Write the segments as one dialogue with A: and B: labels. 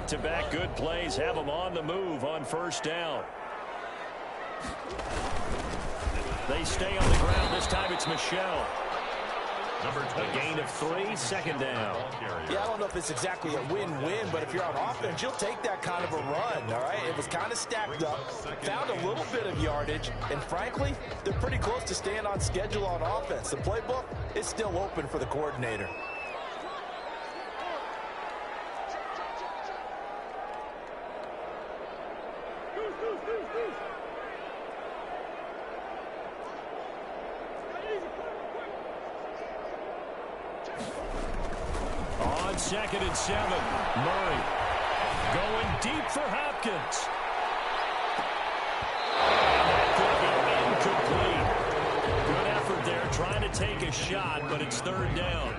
A: back-to-back good plays have them on the move on first down. They stay on the ground. This time it's Michelle. A gain of 3, second down.
B: Yeah, I don't know if it's exactly a win-win, but if you're on offense, you'll take that kind of a run, all right? It was kind of stacked up, found a little bit of yardage, and frankly, they're pretty close to staying on schedule on offense. The playbook is still open for the coordinator.
A: On 2nd and 7, Murray going deep for Hopkins. And that could be incomplete. Good effort there, trying to take a shot, but it's 3rd down.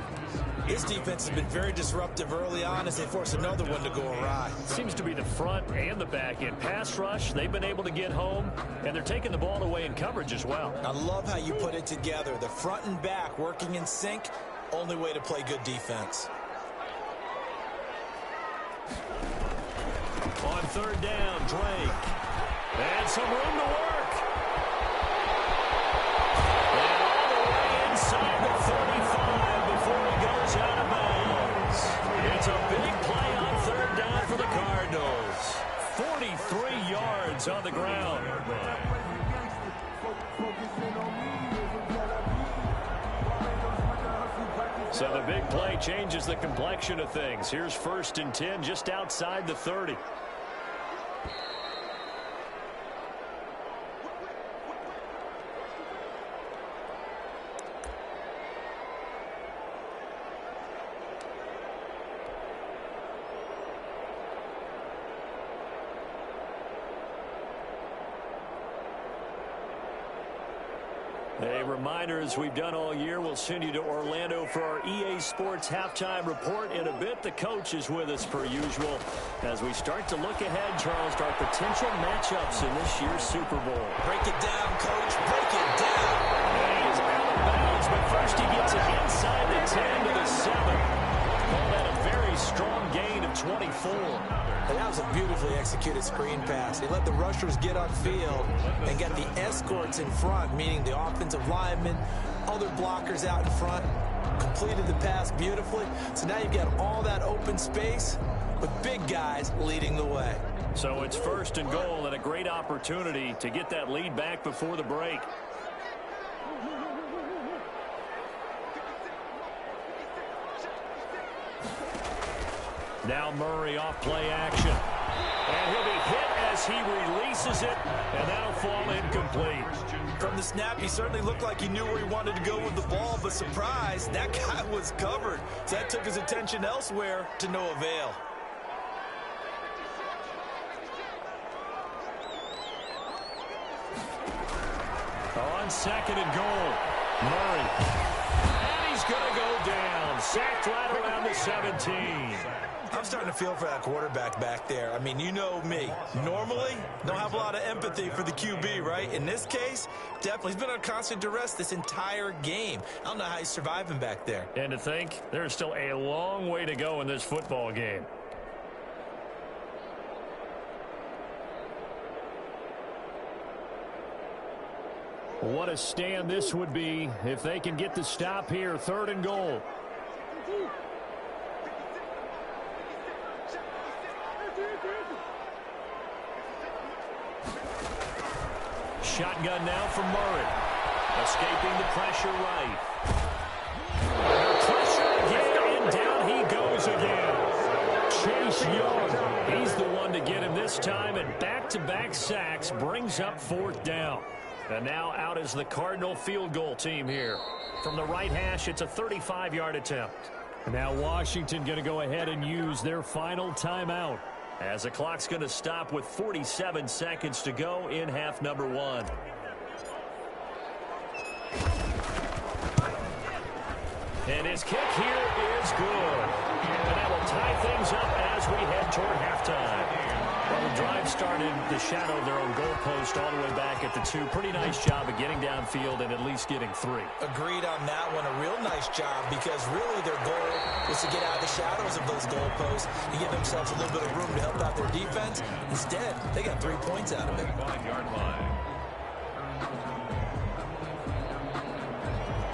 B: This defense has been very disruptive early on as they force another one to go awry.
A: Seems to be the front and the back end. Pass rush, they've been able to get home, and they're taking the ball away in coverage as well.
B: I love how you put it together. The front and back working in sync, only way to play good defense.
A: On 3rd down, Drake. And some room to work. And all the way inside the 35 before he goes out of bounds. It's a big play on 3rd down for the Cardinals. 43 yards on the ground. So the big play changes the complexion of things. Here's 1st and 10 just outside the 30. A reminder, as we've done all year, we'll send you to Orlando for our EA Sports halftime report in a bit. The coach is with us per usual as we start to look ahead, Charles, to our potential matchups in this year's Super Bowl.
B: Break it down, Coach. Break it down.
A: He's out of bounds, but first he gets it inside the 10 to the 7. Call that a very strong gain of 24.
B: And that was a beautifully executed screen pass. He let the rushers get upfield and got the escorts in front, meaning the offensive linemen, other blockers out in front, completed the pass beautifully. So now you've got all that open space with big guys leading the way.
A: So it's 1st and goal and a great opportunity to get that lead back before the break. Now Murray off play action. And he'll be hit as he releases it, and that'll fall incomplete.
B: From the snap, he certainly looked like he knew where he wanted to go with the ball, but surprise, that guy was covered. So that took his attention elsewhere to no avail.
A: On 2nd and goal, Murray. And he's going to go down. Sacked right around the 17.
B: I'm starting to feel for that quarterback back there. I mean, you know me. Normally, don't have a lot of empathy for the QB, right? In this case, definitely. He's been on constant duress this entire game. I don't know how he's surviving back there.
A: And to think, there's still a long way to go in this football game. What a stand this would be if they can get the stop here. 3rd and goal. Shotgun now from Murray. Escaping the pressure right. Pressure again, and down he goes again. Chase Young, he's the one to get him this time, and back-to-back sacks brings up 4th down. And now out is the Cardinal field goal team here. From the right hash, it's a 35-yard attempt. Now Washington going to go ahead and use their final timeout, as the clock's going to stop with 47 seconds to go in half number 1. And his kick here is good. And that will tie things up as we head toward halftime. Well, the drive started the shadow of their own goalpost all the way back at the 2. Pretty nice job of getting downfield and at least getting 3.
B: Agreed on that one. A real nice job because really their goal was to get out of the shadows of those goalposts and give themselves a little bit of room to help out their defense. Instead, they got 3 points out of it.
C: 5-yard line.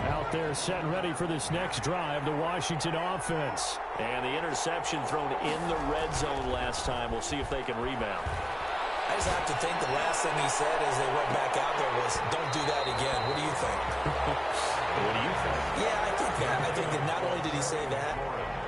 A: Out there set and ready for this next drive, the Washington offense. And the interception thrown in the red zone last time. We'll see if they can rebound.
B: I just have to think the last thing he said as they went back out there was, don't do that again. What do you think?
A: What do you think?
B: Yeah, I think that. I think that not only did he say that,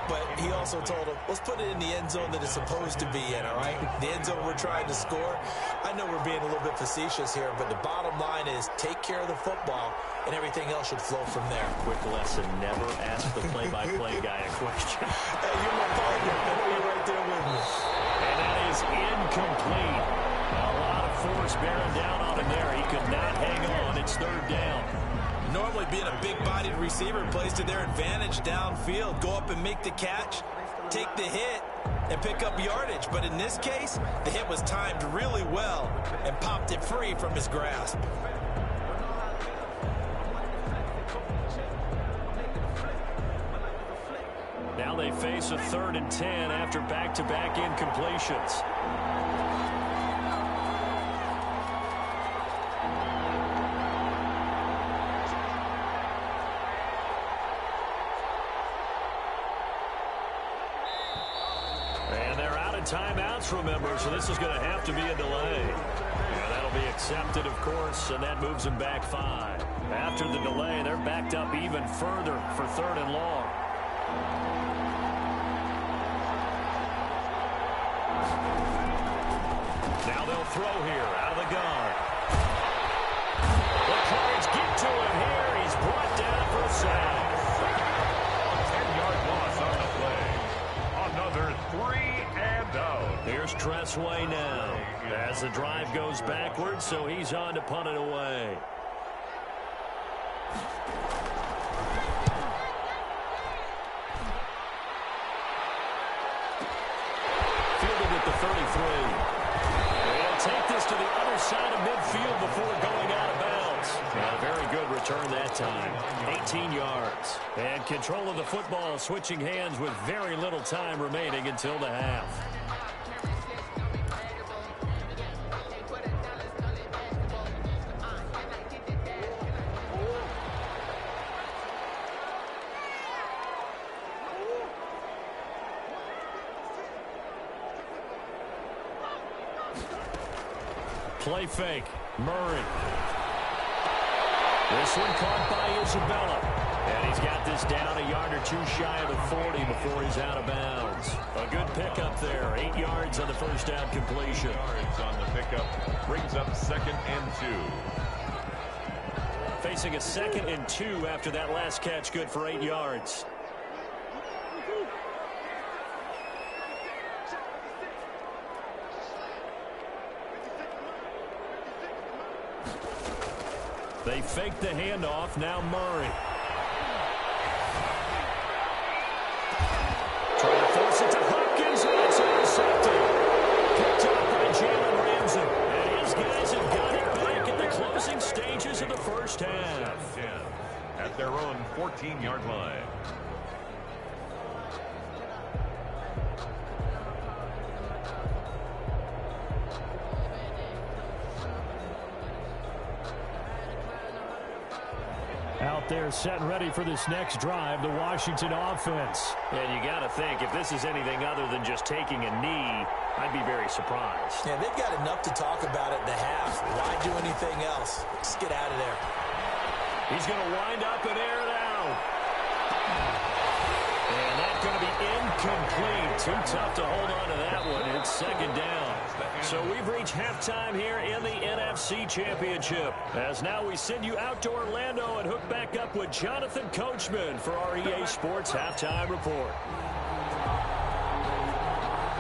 B: but he also told him, let's put it in the end zone that it's supposed to be in, all right? The end zone we're trying to score. I know we're being a little bit facetious here, but the bottom line is take care of the football, and everything else should flow from there.
A: Quick lesson, never ask the play-by-play guy a question.
B: Hey, you're my partner. I know you're right there with me.
A: And that is incomplete. A lot of force bearing down on him there. He could not hang on. It's 3rd down.
B: Normally being a big-bodied receiver plays to their advantage downfield. Go up and make the catch, take the hit, and pick up yardage. But in this case, the hit was timed really well and popped it free from his grasp.
A: Now they face a 3rd and 10 after back-to-back incompletions. And they're out of timeouts, remember, so this is going to have to be a delay. And that'll be accepted, of course, and that moves them back 5. After the delay, they're backed up even further for 3rd and long. Now they'll throw here out of the gun. The Cards get to him here. He's brought down for a sack.
C: 10-yard loss on the play. Another 3 and out.
A: Here's Tressway now as the drive goes backwards, so he's on to punt it away. Fielded at the 33. Take this to the other side of midfield before going out of bounds. A very good return that time. 18 yards. And control of the football switching hands with very little time remaining until the half. Play fake. Murray. This one caught by Isabella. And he's got this down a yard or 2 shy of the 40 before he's out of bounds. A good pickup there. 8 yards on the first down completion.
C: Yards on the pickup brings up 2nd and 2.
A: Facing a 2nd and 2 after that last catch, good for 8 yards. They fake the handoff. Now Murray. Trying to force it to Hopkins, and it's intercepted. Picked up by Jalen Ramsey. And his guys have got it back in the closing stages of the first half.
C: 10 at their own 14-yard line.
A: Out there set and ready for this next drive, the Washington offense. And you got to think, if this is anything other than just taking a knee, I'd be very surprised.
B: Yeah, they've got enough to talk about at the half. Why do anything else? Just get out of there.
A: He's going to wind up and air it out. And that's going to be incomplete. Too tough to hold on to that one. It's 2nd down. So we've reached halftime here in the NFC Championship. As now we send you out to Orlando and hook back up with Jonathan Coachman for our EA Sports Halftime Report.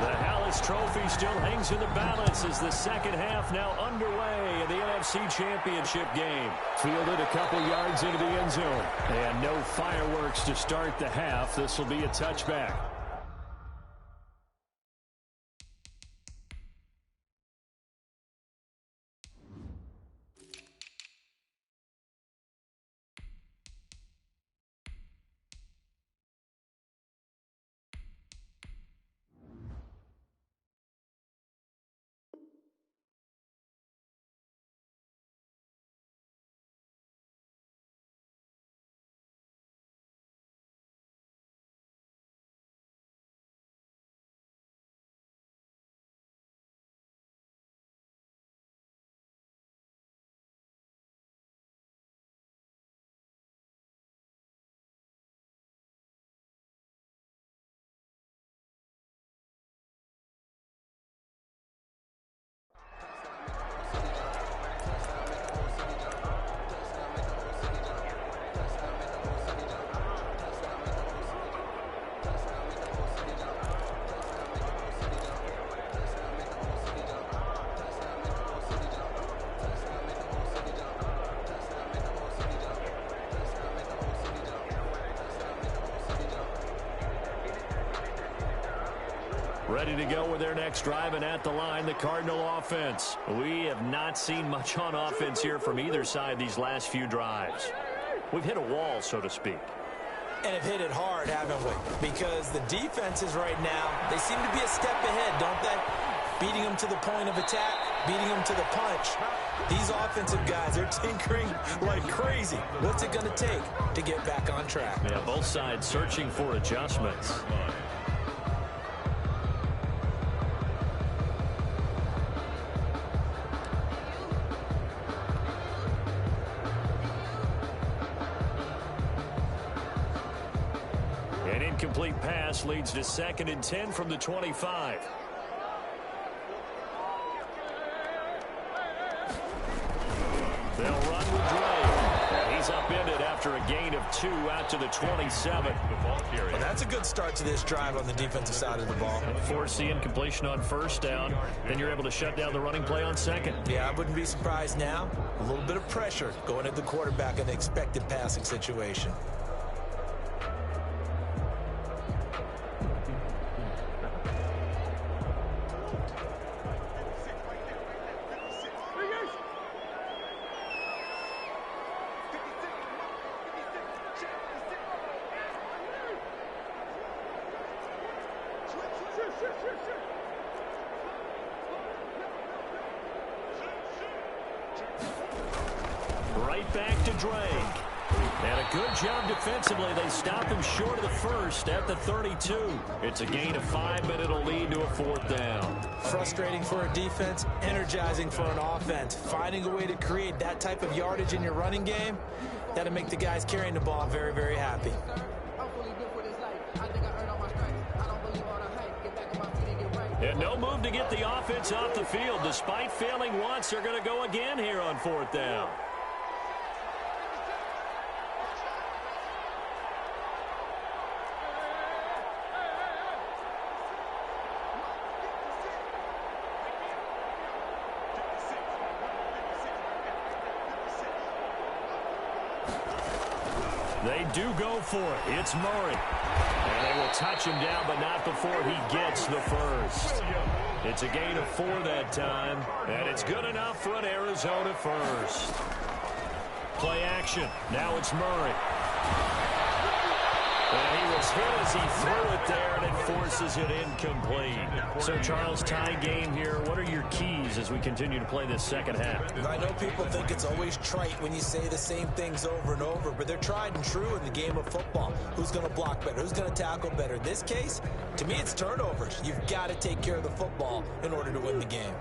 A: The Hallis Trophy still hangs in the balance as the second half now underway in the NFC Championship game. Fielded a couple yards into the end zone. And no fireworks to start the half. This will be a touchback. Ready to go with their next drive, and at the line, the Cardinal offense. We have not seen much on offense here from either side these last few drives. We've hit a wall, so to speak.
B: And have hit it hard, haven't we? Because the defenses right now, they seem to be a step ahead, don't they? Beating them to the point of attack, beating them to the punch. These offensive guys are tinkering like crazy. What's it going to take to get back on track?
A: Yeah, both sides searching for adjustments. An incomplete pass leads to 2nd and 10 from the 25. They'll run with Dre. He's upended after a gain of 2 out to the 27.
B: Well, that's a good start to this drive on the defensive side of the ball.
A: Force the incompletion on 1st down. Then you're able to shut down the running play on 2nd.
B: Yeah, I wouldn't be surprised now. A little bit of pressure going at the quarterback in the expected passing situation.
A: Right back to Drake. And a good job defensively. They stop him short of the first at the 32. It's a gain of 5, but it'll lead to a 4th down.
B: Frustrating for a defense, energizing for an offense. Finding a way to create that type of yardage in your running game, that'll make the guys carrying the ball very, very happy.
A: And no move to get the offense off the field. Despite failing once, they're going to go again here on 4th down. They do go for it. It's Murray. And they will touch him down, but not before he gets the first. It's a gain of 4 that time, and it's good enough for an Arizona first. Play action. Now it's Murray. And he was hit as he threw it there, and it forces it incomplete. So, Charles, tie game here. What are your keys as we continue to play this second half?
B: I know people think it's always trite when you say the same things over and over, but they're tried and true in the game of football. Who's going to block better? Who's going to tackle better? In this case, to me, it's turnovers. You've got to take care of the football in order to win the game.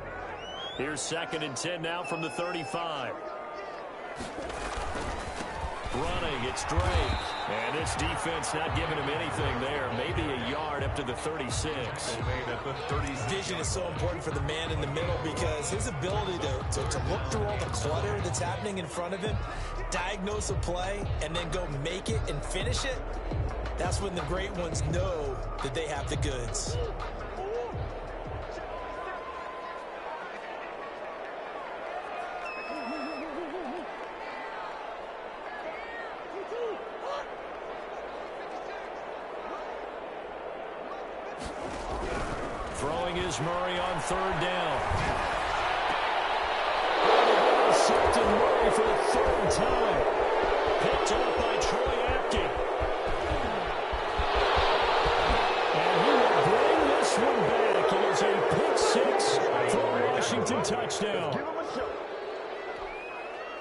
A: Here's 2nd and 10 now from the 35. Running, it's Drake. And this defense not giving him anything there. Maybe a yard up to the 36.
B: Vision is so important for the man in the middle because his ability to look through all the clutter that's happening in front of him, diagnose a play, and then go make it and finish it, that's when the great ones know that they have the goods.
A: Throwing is Murray on 3rd down. Intercepted Murray for the 3rd time. Picked up by Troy Apke. And he will bring this one back. It is a pick 6 for a Washington touchdown.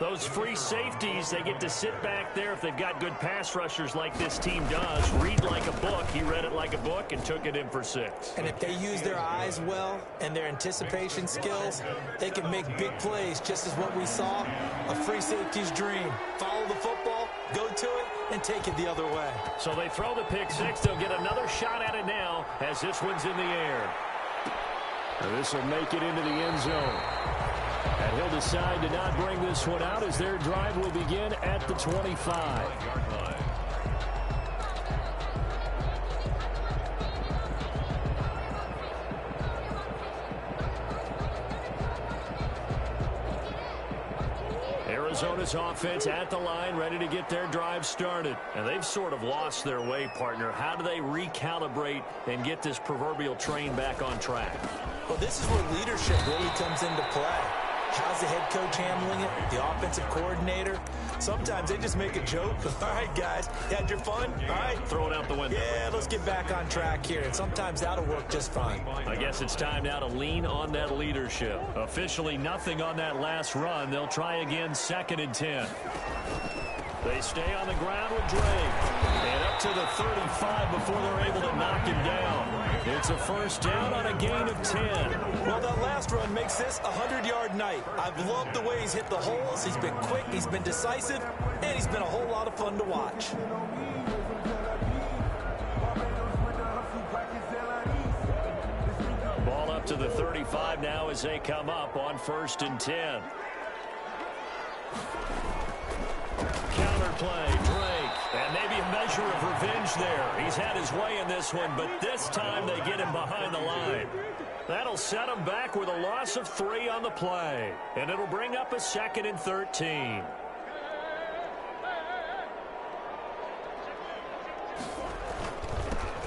A: Those free safeties, they get to sit back there if they've got good pass rushers like this team does. Read like a book. He read it like a book and took it in for 6.
B: And if they use their eyes well and their anticipation skills, they can make big plays, just as what we saw, a free safety's dream. Follow the football, go to it, and take it the other way.
A: So they throw the pick 6. They'll get another shot at it now as this one's in the air. And this will make it into the end zone. And he'll decide to not bring this one out as their drive will begin at the 25. Arizona's offense at the line, ready to get their drive started. And they've sort of lost their way, partner. How do they recalibrate and get this proverbial train back on track?
B: Well, this is where leadership really comes into play. How's the head coach handling it? The offensive coordinator? Sometimes they just make a joke. All right, guys, you had your fun? All right.
A: Throw it out the window.
B: Yeah, let's get back on track here. And sometimes that'll work just fine.
A: I guess it's time now to lean on that leadership. Officially nothing on that last run. They'll try again, 2nd and 10. They stay on the ground with Drake. And up to the 35 before they're able to knock him down. It's a first down on a gain of 10.
B: Well, that last run makes this a 100-yard night. I've loved the way he's hit the holes. He's been quick, he's been decisive, and he's been a whole lot of fun to watch.
A: Ball up to the 35 now as they come up on 1st and 10. Counterplay, Drake, and maybe a measure of revenge there. He's had his way in this one, but this time they get him behind the line. That'll set him back with a loss of 3 on the play, and it'll bring up a 2nd and 13.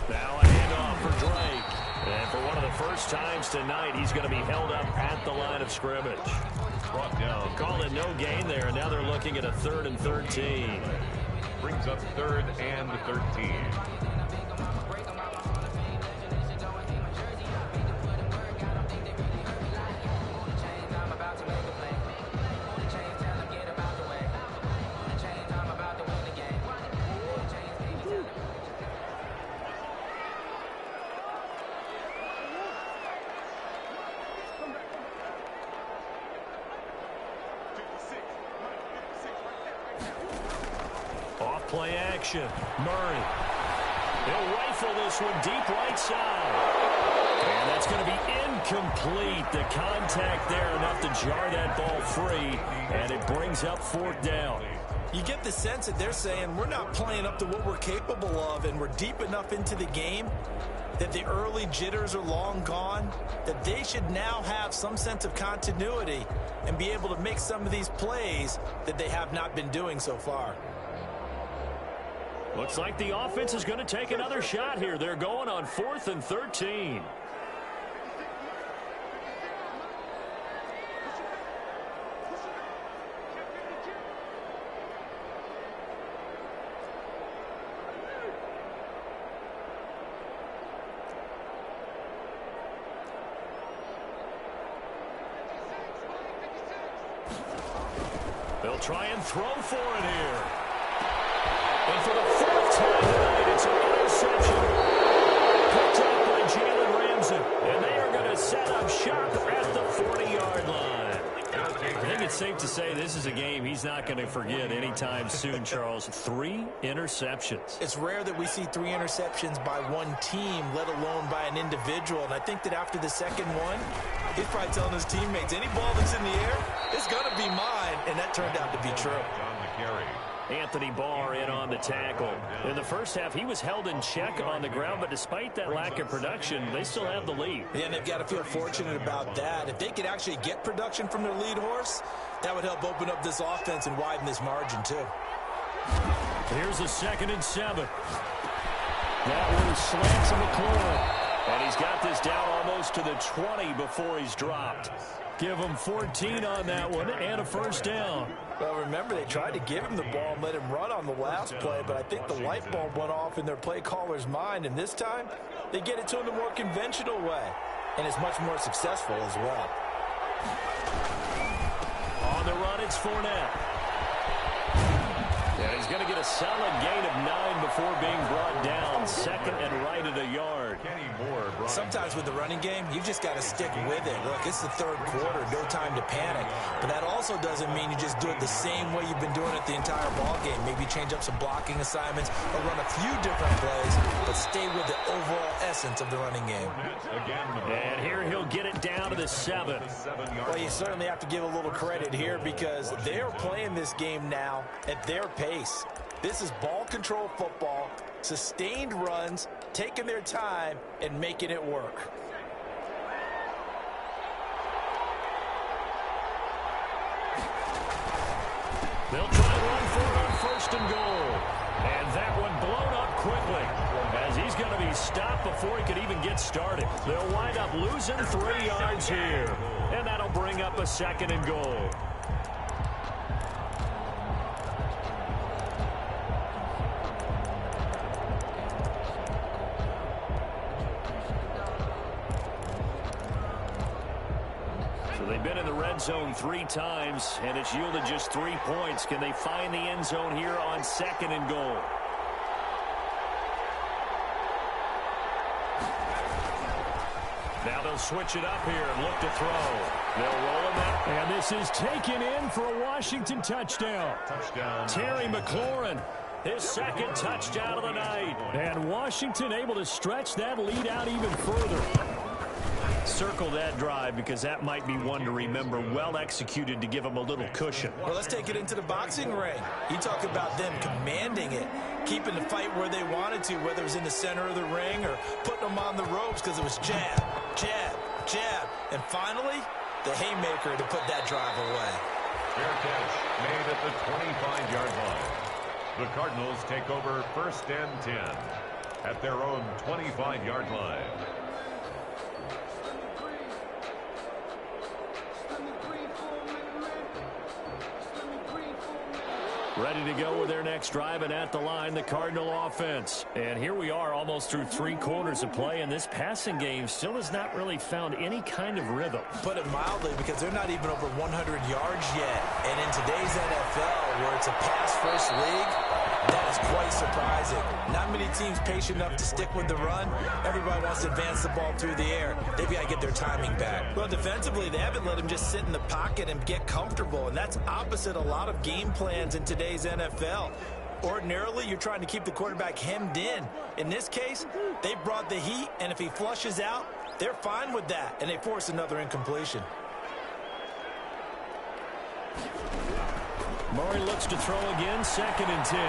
A: Now a handoff for Drake, and for one of the first times tonight, he's going to be held up at the line of scrimmage.
C: Brought down.
A: Call it no gain there, and now they're looking at a 3rd and 13.
C: Brings up 3rd and 13.
A: Play action. Murray. He'll rifle this one deep right side. And that's going to be incomplete. The contact there enough to jar that ball free. And it brings up 4th down.
B: You get the sense that they're saying we're not playing up to what we're capable of, and we're deep enough into the game that the early jitters are long gone, that they should now have some sense of continuity and be able to make some of these plays that they have not been doing so far.
A: Looks like the offense is going to take another shot here. They're going on 4th and 13. They'll try and throw for it here. And for the 4th time tonight, it's an interception. Picked up by Jalen Ramsey. And they are going to set up shop at the 40-yard line. I think it's safe to say this is a game he's not going to forget anytime soon, Charles. 3 interceptions.
B: It's rare that we see 3 interceptions by one team, let alone by an individual. And I think that after the second one, he's probably telling his teammates, any ball that's in the air, it's going to be mine. And that turned out to be true.
C: On the carry.
A: Anthony Barr in on the tackle. In the first half, he was held in check on the ground, but despite that lack of production, they still have the lead.
B: Yeah, and they've got to feel fortunate about that. If they could actually get production from their lead horse, that would help open up this offense and widen this margin, too.
A: Here's a 2nd and 7. That one slants to McClure. And he's got this down almost to the 20 before he's dropped. Give him 14 on that one and a first down.
B: Well, remember, they tried to give him the ball and let him run on the last play, but I think the light bulb went off in their play caller's mind, and this time they get it to him the more conventional way, and it's much more successful as well.
A: On the run, it's Fournette. And he's going to get a solid gain of 9 before being brought down. 2nd and right at a yard.
B: Sometimes with the running game, you just got to stick with it. Look, it's the 3rd quarter, no time to panic. But that also doesn't mean you just do it the same way you've been doing it the entire ball game. Maybe change up some blocking assignments or run a few different plays, but stay with the overall essence of the running game.
A: And here he'll get it down to the 7.
B: Well, you certainly have to give a little credit here because they're playing this game now at their pace. This is ball control football, sustained runs, taking their time and making it work.
A: They'll try to run for it on first and goal. And that one blown up quickly, as he's going to be stopped before he could even get started. They'll wind up losing 3 yards here. And that'll bring up a second and goal. They've been in the red zone 3 times, and it's yielded just 3 points. Can they find the end zone here on second and goal? Now they'll switch it up here and look to throw. They'll roll him out. And this is taken in for a Washington touchdown. Terry McLaurin, his second touchdown of the night. And Washington able to stretch that lead out even further. Circle that drive because that might be one to remember. Well executed to give them a little cushion.
B: Well, let's take it into the boxing ring. You talk about them commanding it, keeping the fight where they wanted to, whether it was in the center of the ring or putting them on the ropes because it was jab, jab, jab. And finally, the haymaker to put that drive away.
C: Fair catch made at the 25-yard line. The Cardinals take over first and 10 at their own 25-yard line.
A: Ready to go with their next drive, and at the line, the Cardinal offense. And here we are almost through 3 quarters of play, and this passing game still has not really found any kind of rhythm.
B: Put it mildly, because they're not even over 100 yards yet. And in today's NFL, where it's a pass-first league, that is quite surprising. Not many teams patient enough to stick with the run. Everybody wants to advance the ball through the air. They've got to get their timing back. Well, defensively, they haven't let him just sit in the pocket and get comfortable, and that's opposite a lot of game plans in today's NFL. Ordinarily, you're trying to keep the quarterback hemmed in. In this case, they brought the heat, and if he flushes out, they're fine with that, and they force another incompletion.
A: Murray looks to throw again, 2nd and 10.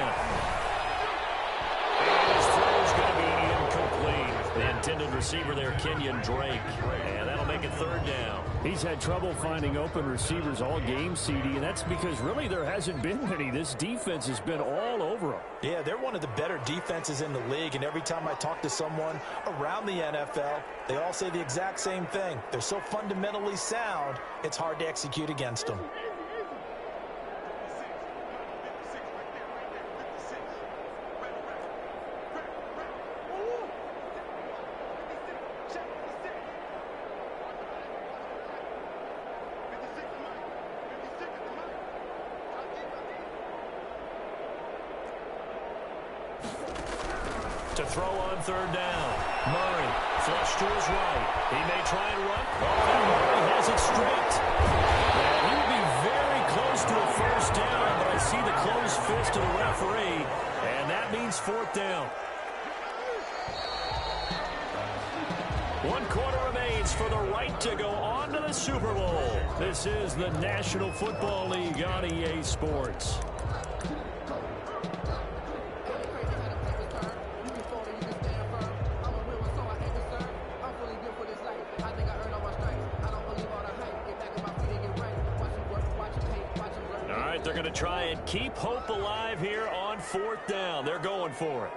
A: And his throw is going to be incomplete. The intended receiver there, Kenyon Drake. And that'll make it 3rd down. He's had trouble finding open receivers all game, CD, and that's because really there hasn't been many. This defense has been all over them.
B: Yeah, they're one of the better defenses in the league, and every time I talk to someone around the NFL, they all say the exact same thing. They're so fundamentally sound, it's hard to execute against them.
A: To throw on 3rd down. Murray, flush to his right. He may try and run. And Murray has it straight. And he will be very close to a 1st down, but I see the closed fist of the referee, and that means 4th down. 1 quarter remains for the right to go on to the Super Bowl. This is the National Football League on EA Sports. They're going to try and keep hope alive here on 4th down. They're going for it.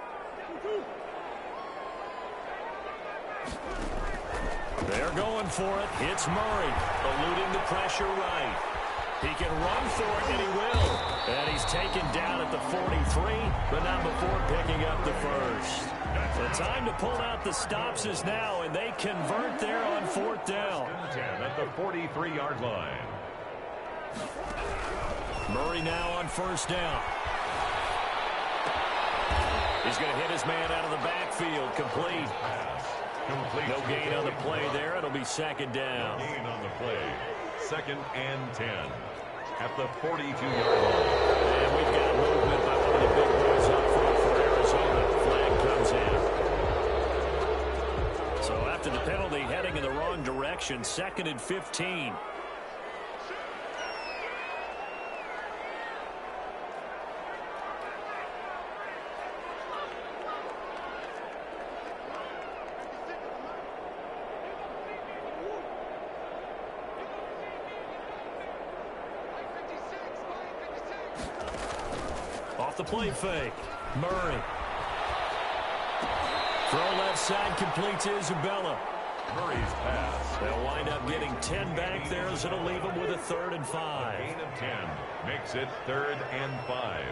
A: They're going for it. It's Murray, eluding the pressure right. He can run for it, and he will. And he's taken down at the 43, but not before picking up the 1st. The time to pull out the stops is now, and they convert there on 4th down.
C: 10 at the 43-yard line.
A: Murray now on 1st down. He's going to hit his man out of the backfield. Complete. No gain on the play there. It'll be 2nd down.
C: No gain on the play. 2nd and 10 at the 42-yard line.
A: And we've got movement by one of the big boys up front for Arizona. Flag comes in. So after the penalty, heading in the wrong direction, 2nd and 15. the play fake. Murray. Throw left side, complete to Isabella.
C: Murray's pass.
A: They'll wind up getting 10 back there, as it'll leave them with a 3rd and 5.
C: A gain of 10 makes it 3rd and 5.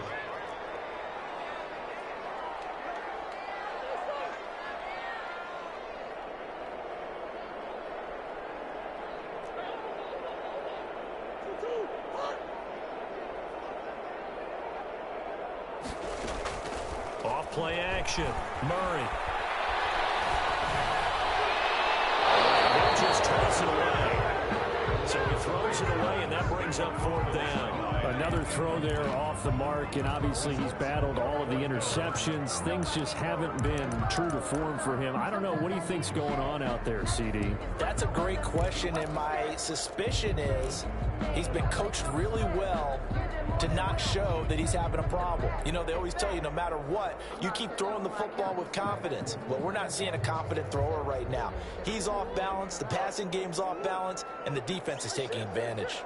A: Off play action. Murray. He'll just toss it away. So he throws it away, and that brings up 4th down.
D: Another throw there off the mark, and obviously he's battled all of the interceptions. Things just haven't been true to form for him. I don't know. What do you think's going on out there, CD?
B: That's a great question, and my suspicion is he's been coached really well to not show that he's having a problem. You know, they always tell you no matter what, you keep throwing the football with confidence. Well, we're not seeing a confident thrower right now. He's off balance, the passing game's off balance, and the defense is taking advantage.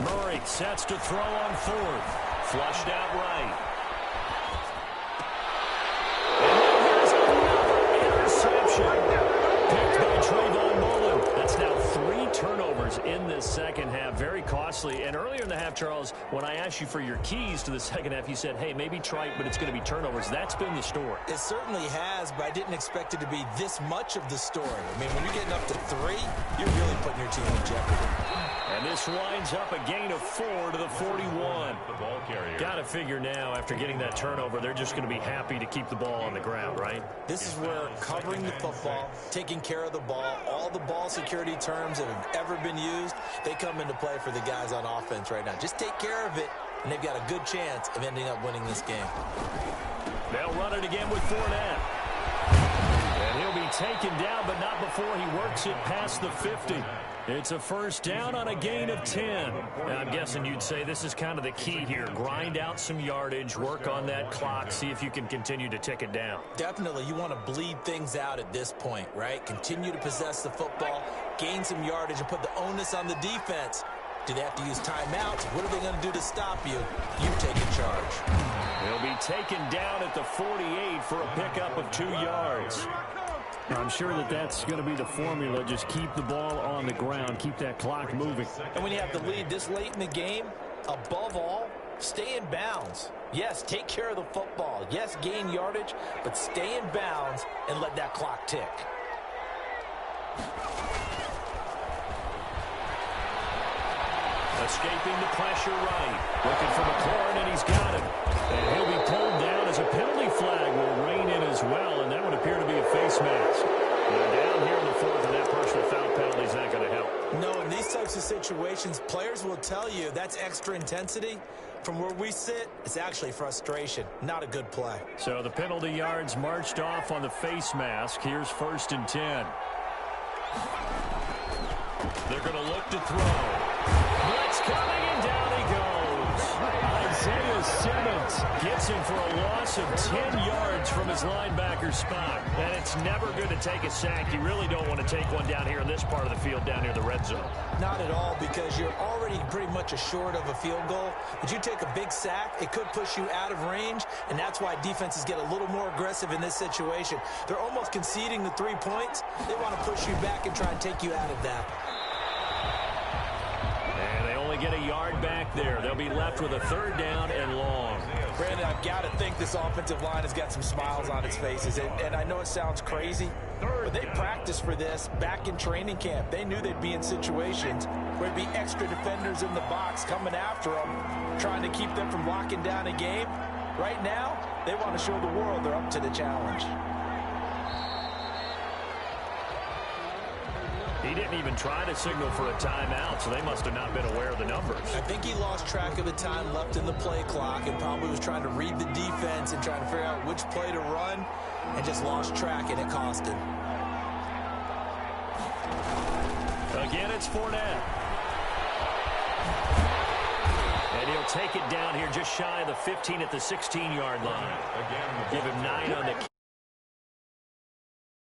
A: Murray sets to throw on 4th. Flushed out right. And here's another interception. Picked by Trayvon Mullen. That's now 3 turnovers in this second half. Very costly. And earlier in the half, Charles, when I asked you for your keys to the second half, you said, hey, maybe trite, but it's going to be turnovers. That's been the story.
B: It certainly has, but I didn't expect it to be this much of the story. I mean, when you're getting up to 3, you're really putting your team in jeopardy.
A: And this winds up a gain of 4 to the 41.
C: The ball carrier.
A: Got to figure now, after getting that turnover, they're just going to be happy to keep the ball on the ground, right?
B: This is where covering the football, taking care of the ball, all the ball security terms that have ever been used, they come into play for the guys on offense right now. Just take care of it, and they've got a good chance of ending up winning this game.
A: They'll run it again with Fournette. And he'll be taken down, but not before he works it past the 50. It's a 1st down on a gain of 10. Now, I'm guessing you'd say this is kind of the key here. Grind out some yardage, work on that clock, see if you can continue to tick it down.
B: Definitely, you want to bleed things out at this point, right? Continue to possess the football, gain some yardage, and put the onus on the defense. Do they have to use timeouts? What are they going to do to stop you? You take in charge.
A: He'll be taken down at the 48 for a pickup of 2 yards.
D: I'm sure that that's going to be the formula. Just keep the ball on the ground. Keep that clock moving.
B: And when you have the lead this late in the game, above all, stay in bounds. Yes, take care of the football. Yes, gain yardage, but stay in bounds and let that clock tick.
A: Escaping the pressure right. Looking for McLaurin, and he's got him. And he'll be pulled down as a penalty flag will rein in as well, and that would appear to be a face mask. Down here in the 4th, and that personal foul penalty is not going to help.
B: No, in these types of situations, players will tell you that's extra intensity. From where we sit, it's actually frustration. Not a good play.
A: So the penalty yards marched off on the face mask. Here's 1st and 10. They're going to look to throw. Blitz coming, and down he goes. Isaiah Simmons gets him for a loss of 10 yards from his linebacker spot. And it's never good to take a sack. You really don't want to take one down here in this part of the field, down near the red zone.
B: Not at all, because you're already pretty much assured of a field goal. But you take a big sack, it could push you out of range, and that's why defenses get a little more aggressive in this situation. They're almost conceding the 3 points. They want to push you back and try and take you out of that.
A: And they only get a yard back there. They'll be left with a 3rd down and long.
B: Brandon, I've got to think this offensive line has got some smiles on its faces. And I know it sounds crazy, but they practiced for this back in training camp. They knew they'd be in situations where there'd be extra defenders in the box coming after them, trying to keep them from locking down a game. Right now, they want to show the world they're up to the challenge.
A: He didn't even try to signal for a timeout, so they must have not been aware of the numbers.
B: I think he lost track of the time left in the play clock and probably was trying to read the defense and trying to figure out which play to run and just lost track, and it cost him.
A: Again, it's Fournette. And he'll take it down here just shy of the 15 at the 16-yard line. Give him 9 on the